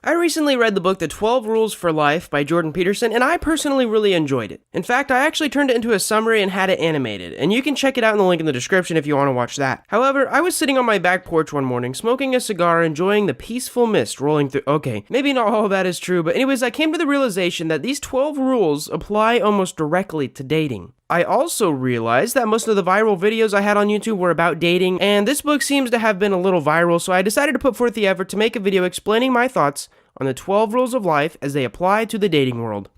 I recently read the book The 12 Rules for Life by Jordan Peterson, and I personally really enjoyed it. In fact, I actually turned it into a summary and had it animated, and you can check it out in the link in the description if you want to watch that. However, I was sitting on my back porch one morning, smoking a cigar, enjoying the peaceful mist rolling through. Okay, maybe not all of that is true, but anyways, I came to the realization that these 12 rules apply almost directly to dating. I also realized that most of the viral videos I had on YouTube were about dating, and this book seems to have been a little viral, so I decided to put forth the effort to make a video explaining my thoughts on the 12 rules of life as they apply to the dating world.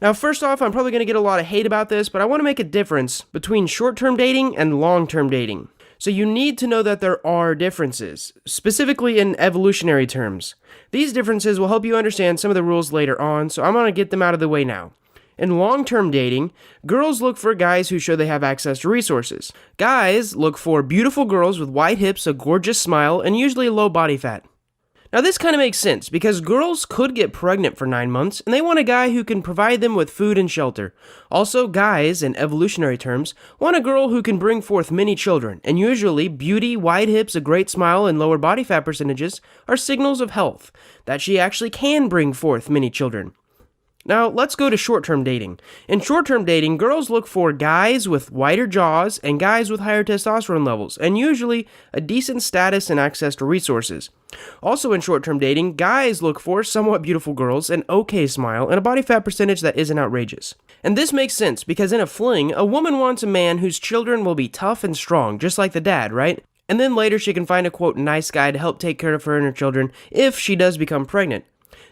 Now, first off, I'm probably going to get a lot of hate about this, but I want to make a difference between short-term dating and long-term dating. So you need to know that there are differences, specifically in evolutionary terms. These differences will help you understand some of the rules later on, so I'm going to get them out of the way now. In long-term dating, girls look for guys who show they have access to resources. Guys look for beautiful girls with wide hips, a gorgeous smile, and usually low body fat. Now this kind of makes sense because girls could get pregnant for 9 months and they want a guy who can provide them with food and shelter. Also, guys, in evolutionary terms, want a girl who can bring forth many children, and usually beauty, wide hips, a great smile, and lower body fat percentages are signals of health, that she actually can bring forth many children. Now, let's go to short-term dating. In short-term dating, girls look for guys with wider jaws and guys with higher testosterone levels, and usually a decent status and access to resources. Also in short-term dating, guys look for somewhat beautiful girls, an okay smile, and a body fat percentage that isn't outrageous. And this makes sense because in a fling, a woman wants a man whose children will be tough and strong, just like the dad, right? And then later she can find a quote nice guy to help take care of her and her children if she does become pregnant.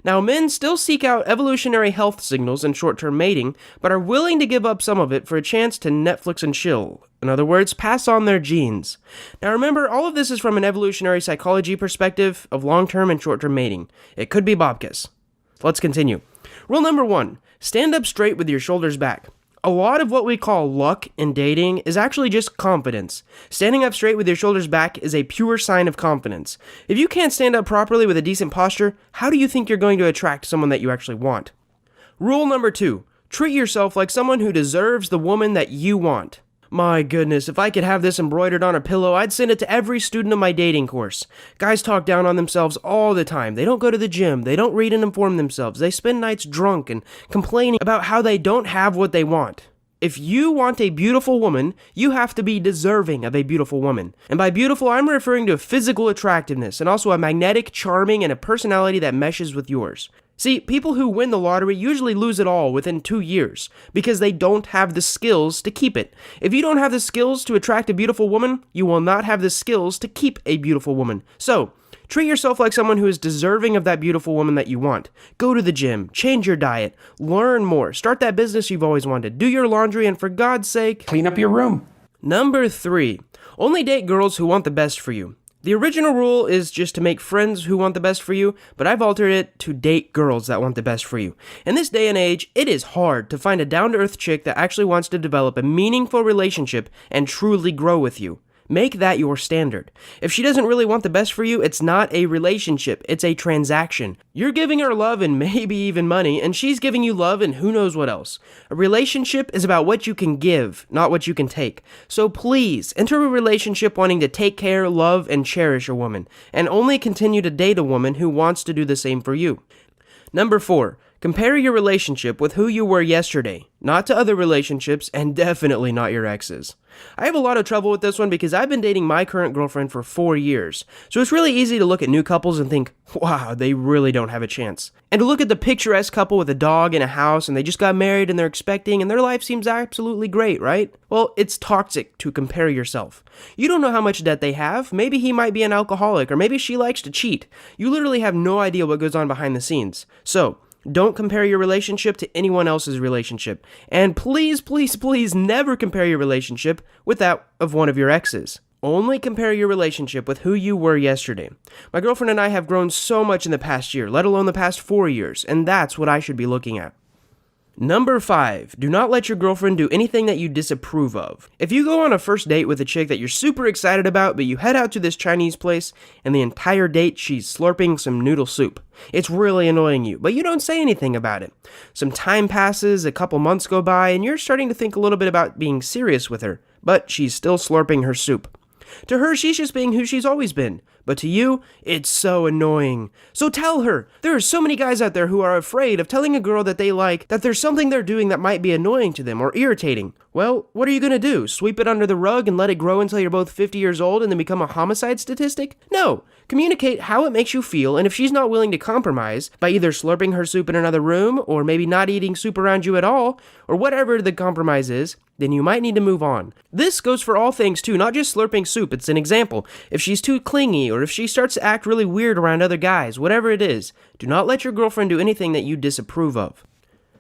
Now, men still seek out evolutionary health signals in short-term mating, but are willing to give up some of it for a chance to Netflix and chill. In other words, pass on their genes. Now remember, all of this is from an evolutionary psychology perspective of long-term and short-term mating. It could be Bobcus. Let's continue. Rule number 1, stand up straight with your shoulders back. A lot of what we call luck in dating is actually just confidence. Standing up straight with your shoulders back is a pure sign of confidence. If you can't stand up properly with a decent posture, how do you think you're going to attract someone that you actually want? Rule number 2, treat yourself like someone who deserves the woman that you want. My goodness, if I could have this embroidered on a pillow, I'd send it to every student of my dating course. Guys talk down on themselves all the time. They don't go to the gym. They don't read and inform themselves. They spend nights drunk and complaining about how they don't have what they want. If you want a beautiful woman, you have to be deserving of a beautiful woman. And by beautiful, I'm referring to physical attractiveness and also a magnetic, charming, and a personality that meshes with yours. See, people who win the lottery usually lose it all within 2 years because they don't have the skills to keep it. If you don't have the skills to attract a beautiful woman, you will not have the skills to keep a beautiful woman. So, treat yourself like someone who is deserving of that beautiful woman that you want. Go to the gym, change your diet, learn more, start that business you've always wanted, do your laundry, and for God's sake, clean up your room. Number 3, only date girls who want the best for you. The original rule is just to make friends who want the best for you, but I've altered it to date girls that want the best for you. In this day and age, it is hard to find a down-to-earth chick that actually wants to develop a meaningful relationship and truly grow with you. Make that your standard. If she doesn't really want the best for you, it's not a relationship, it's a transaction. You're giving her love and maybe even money, and she's giving you love and who knows what else. A relationship is about what you can give, not what you can take. So please, enter a relationship wanting to take care, love, and cherish a woman, and only continue to date a woman who wants to do the same for you. Number 4, compare your relationship with who you were yesterday, not to other relationships, and definitely not your exes. I have a lot of trouble with this one because I've been dating my current girlfriend for 4 years, so it's really easy to look at new couples and think, wow, they really don't have a chance. And to look at the picturesque couple with a dog and a house and they just got married and they're expecting and their life seems absolutely great, right? Well, it's toxic to compare yourself. You don't know how much debt they have. Maybe he might be an alcoholic or maybe she likes to cheat. You literally have no idea what goes on behind the scenes. So, don't compare your relationship to anyone else's relationship. And please, please, please never compare your relationship with that of one of your exes. Only compare your relationship with who you were yesterday. My girlfriend and I have grown so much in the past year, let alone the past 4 years, and that's what I should be looking at. Number 5, do not let your girlfriend do anything that you disapprove of. If you go on a first date with a chick that you're super excited about, but you head out to this Chinese place, and the entire date she's slurping some noodle soup. It's really annoying you, but you don't say anything about it. Some time passes, a couple months go by, and you're starting to think a little bit about being serious with her, but she's still slurping her soup. To her, she's just being who she's always been, But to you, it's so annoying. So tell her. There are so many guys out there who are afraid of telling a girl that they like that there's something they're doing that might be annoying to them or irritating. Well, what are you gonna do? Sweep it under the rug and let it grow until you're both 50 years old and then become a homicide statistic? No. Communicate how it makes you feel, and if she's not willing to compromise by either slurping her soup in another room or maybe not eating soup around you at all, or whatever the compromise is, then you might need to move on. This goes for all things too, not just slurping soup. It's an example. If she's too clingy or if she starts to act really weird around other guys, whatever it is, do not let your girlfriend do anything that you disapprove of.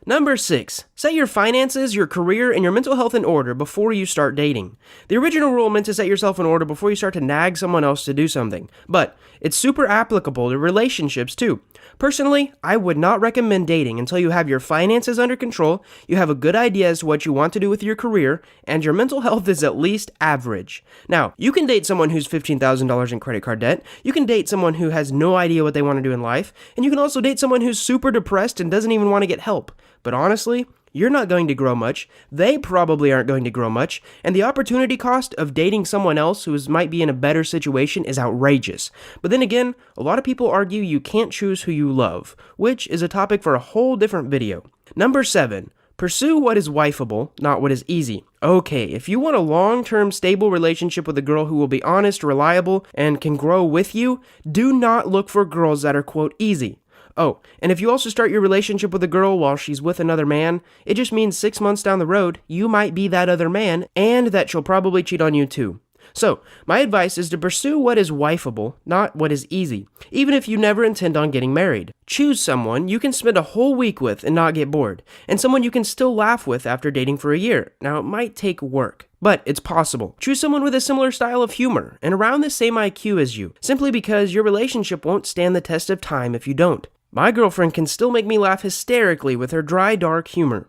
Number 6. Set your finances, your career, and your mental health in order before you start dating. The original rule meant to set yourself in order before you start to nag someone else to do something, but it's super applicable to relationships too. Personally, I would not recommend dating until you have your finances under control, you have a good idea as to what you want to do with your career, and your mental health is at least average. Now, you can date someone who's $15,000 in credit card debt, you can date someone who has no idea what they want to do in life, and you can also date someone who's super depressed and doesn't even want to get help. But honestly, you're not going to grow much, they probably aren't going to grow much, and the opportunity cost of dating someone else who might be in a better situation is outrageous. But then again, a lot of people argue you can't choose who you love, which is a topic for a whole different video. Number 7. Pursue what is wifeable, not what is easy. Okay, if you want a long-term stable relationship with a girl who will be honest, reliable, and can grow with you, do not look for girls that are, quote, easy. Oh, and if you also start your relationship with a girl while she's with another man, it just means 6 months down the road, you might be that other man, and that she'll probably cheat on you too. So, my advice is to pursue what is wifeable, not what is easy, even if you never intend on getting married. Choose someone you can spend a whole week with and not get bored, and someone you can still laugh with after dating for a year. Now, it might take work, but it's possible. Choose someone with a similar style of humor, and around the same IQ as you, simply because your relationship won't stand the test of time if you don't. My girlfriend can still make me laugh hysterically with her dry, dark humor.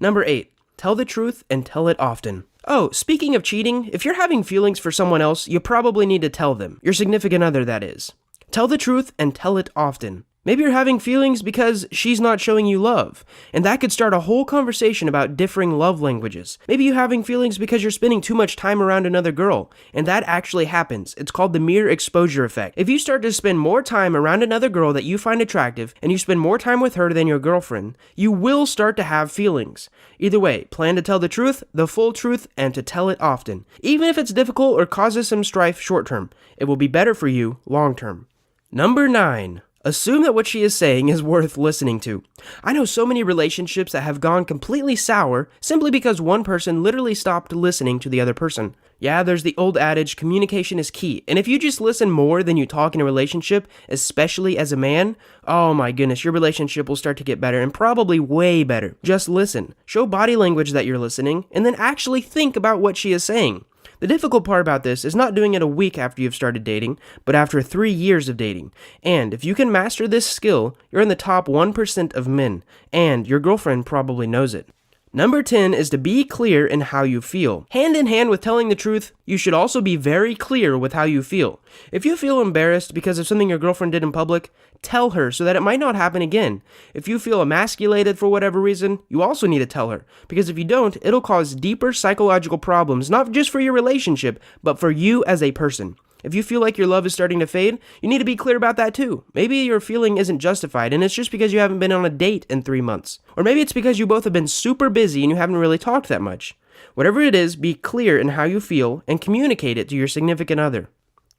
Number 8. Tell the truth and tell it often. Oh, speaking of cheating, if you're having feelings for someone else, you probably need to tell them. Your significant other, that is. Tell the truth and tell it often. Maybe you're having feelings because she's not showing you love, and that could start a whole conversation about differing love languages. Maybe you're having feelings because you're spending too much time around another girl, and that actually happens. It's called the mere exposure effect. If you start to spend more time around another girl that you find attractive, and you spend more time with her than your girlfriend, you will start to have feelings. Either way, plan to tell the truth, the full truth, and to tell it often. Even if it's difficult or causes some strife short term, it will be better for you long term. Number 9. Assume that what she is saying is worth listening to. I know so many relationships that have gone completely sour simply because one person literally stopped listening to the other person. Yeah, there's the old adage, communication is key, and if you just listen more than you talk in a relationship, especially as a man, oh my goodness, your relationship will start to get better, and probably way better. Just listen. Show body language that you're listening, and then actually think about what she is saying. The difficult part about this is not doing it a week after you've started dating, but after 3 years of dating. And if you can master this skill, you're in the top 1% of men, and your girlfriend probably knows it. Number 10 is to be clear in how you feel. Hand in hand with telling the truth, you should also be very clear with how you feel. If you feel embarrassed because of something your girlfriend did in public, tell her so that it might not happen again. If you feel emasculated for whatever reason, you also need to tell her, because if you don't, it'll cause deeper psychological problems, not just for your relationship, but for you as a person. If you feel like your love is starting to fade, you need to be clear about that too. Maybe your feeling isn't justified and it's just because you haven't been on a date in 3 months. Or maybe it's because you both have been super busy and you haven't really talked that much. Whatever it is, be clear in how you feel and communicate it to your significant other.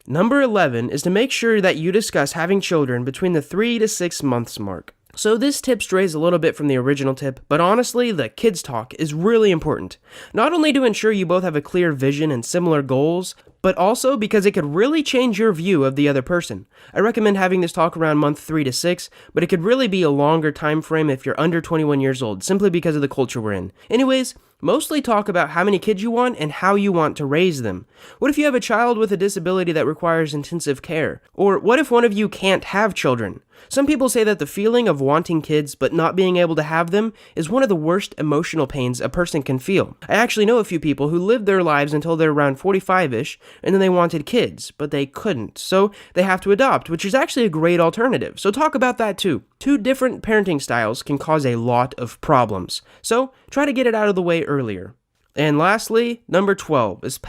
Number 11 is to make sure that you discuss having children between the 3 to 6 months mark. So this tip strays a little bit from the original tip, but honestly, the kids talk is really important. Not only to ensure you both have a clear vision and similar goals, but also because it could really change your view of the other person. I recommend having this talk around month 3 to 6, but it could really be a longer time frame if you're under 21 years old, simply because of the culture we're in. Anyways, mostly talk about how many kids you want and how you want to raise them. What if you have a child with a disability that requires intensive care? Or what if one of you can't have children? Some people say that the feeling of wanting kids but not being able to have them is one of the worst emotional pains a person can feel. I actually know a few people who lived their lives until they're around 45-ish, and then they wanted kids, but they couldn't, so they have to adopt, which is actually a great alternative. So talk about that too. 2 different parenting styles can cause a lot of problems, so try to get it out of the way earlier. And lastly, number 12 is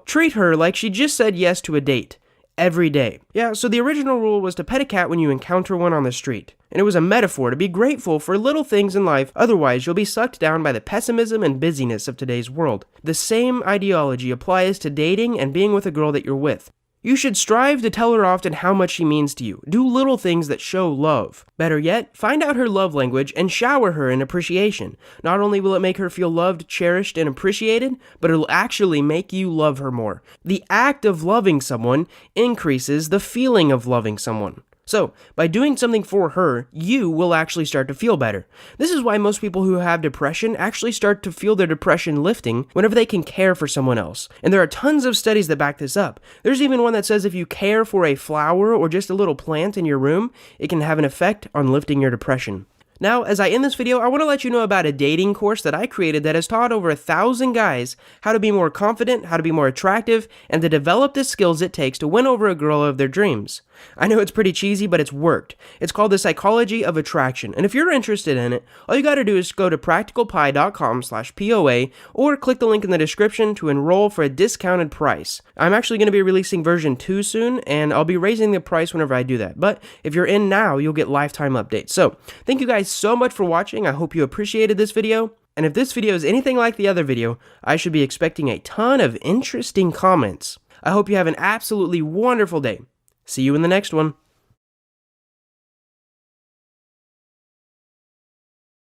treat her like she just said yes to a date. every day. Yeah, so the original rule was to pet a cat when you encounter one on the street. And it was a metaphor to be grateful for little things in life, otherwise you'll be sucked down by the pessimism and busyness of today's world. The same ideology applies to dating and being with a girl that you're with. You should strive to tell her often how much she means to you. Do little things that show love. Better yet, find out her love language and shower her in appreciation. Not only will it make her feel loved, cherished, and appreciated, but it'll actually make you love her more. The act of loving someone increases the feeling of loving someone. So, by doing something for her, you will actually start to feel better. This is why most people who have depression actually start to feel their depression lifting whenever they can care for someone else. And there are tons of studies that back this up. There's even one that says if you care for a flower or just a little plant in your room, it can have an effect on lifting your depression. Now, as I end this video, I want to let you know about a dating course that I created that has taught over 1,000 guys how to be more confident, how to be more attractive, and to develop the skills it takes to win over a girl of their dreams. I know it's pretty cheesy, but it's worked. It's called The Psychology of Attraction, and if you're interested in it, all you gotta do is go to practicalpi.com/POA or click the link in the description to enroll for a discounted price. I'm actually going to be releasing version 2 soon, and I'll be raising the price whenever I do that, but if you're in now, you'll get lifetime updates. So, thank you guys so much for watching. I hope you appreciated this video, and if this video is anything like the other video, I should be expecting a ton of interesting comments. I hope you have an absolutely wonderful day. See you in the next one.